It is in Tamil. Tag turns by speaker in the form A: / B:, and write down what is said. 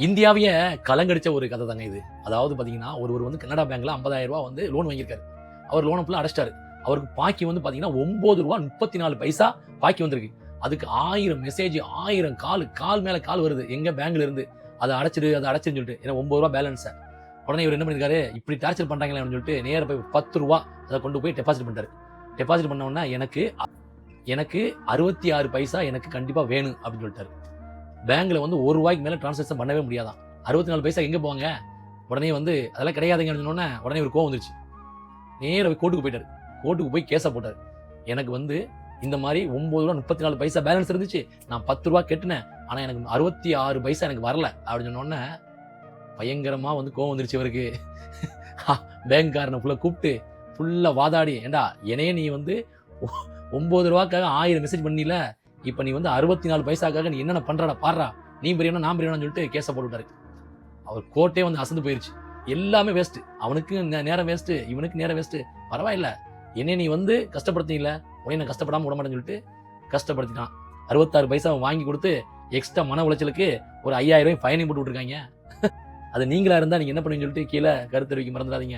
A: இந்தியாவையே கலங்கடிச்ச ஒரு கதை தாங்க இது. அதாவது பார்த்தீங்கன்னா, ஒருவர் வந்து கனடா பேங்க்ல ரூ. 50,000 வந்து லோன் வாங்கியிருக்காரு. அவர் லோன ஃபுல்லா அடைச்சிட்டாரு. அவருக்கு பாக்கி வந்து பார்த்தீங்கன்னா, ரூ. 9.34 பாக்கி வந்திருக்கு. அதுக்கு 1000 மெசேஜ், 1000 கால் மேல கால் வருது. எங்க பேங்க்ல இருந்து. அத அடைச்சிருன்னு சொல்லிட்டு. ஏன்னா ரூ. 9 பேலன்ஸ. உடனே இவர் என்ன பண்ணிருக்காரு, இப்படி டார்ச்சர் பண்றாங்களே அப்படின்னு சொல்லிட்டு நேரா போய் ரூ. 10 அத கொண்டு போய் டெபாசிட் பண்ணிட்டாரு. டெபாசிட் பண்ண உடனே எனக்கு 66 பைசா எனக்கு கண்டிப்பா வேணும் அப்படின்னு சொல்லிட்டாரு. பேங்க்ல வந்து ரூ. 1 மேல டிரான்சாக்ஷன் பண்ணவே முடியாதான். 64 பைசா எங்க போவாங்க? உடனே வந்து அதெல்லாம் கிடையாதுங்கன்னு சொன்ன உடனே ஒரு கோவம் வந்துருச்சு. நேரா போய் கோர்ட்டுக்கு போயிட்டாரு. கோர்ட்டுக்கு போய் கேஸ போட்டாரு. எனக்கு வந்து இந்த மாதிரி ரூ. 9.34 பேலன்ஸ் இருந்துச்சு. நான் ரூ. 10 கட்டினேன். ஆனா எனக்கு 66 பைசா எனக்கு வரல அப்படின்னு சொன்ன உடனே பயங்கரமா வந்து கோவம் வந்துருச்சு இவருக்கு. பேங்க்காரனை ஃபுல்லா கூப்பிட்டு ஃபுல்லா வாதாடி, ஏண்டா என்னையே நீ வந்து ரூ. 9க்காக 1000 மெசேஜ் பண்ணில, இப்ப நீ வந்து 64 பைசாக்காக நீ என்னென்ன பண்றடா பாடுறா, நீ பெரியவனா நான் பெரியவனான்னு சொல்லிட்டு கேஸ போட்டுட்டாரு. அவர் கோர்ட்டே வந்து அசந்து போயிருச்சு. எல்லாமே வேஸ்ட். அவனுக்கு நேரம் வேஸ்ட், இவனுக்கு நேரம் வேஸ்ட். பரவாயில்ல, என்னை நீ வந்து கஷ்டப்படுத்தீங்கள, உன்னை நான் கஷ்டப்படாம விட மாட்டேன்னு சொல்லிட்டு கஷ்டப்படுத்திட்டான். 66 பைசா வாங்கி கொடுத்து எக்ஸ்ட்ரா மன உளைச்சலுக்கு ஒரு 5000 ஃபைனையும் போட்டு விட்டுருக்காங்க. அது நீங்களா இருந்தா நீங்க என்ன பண்ணுவீங்கன்னு சொல்லிட்டு கீழே கருத்து தெரிவிக்க மறந்துடாதீங்க.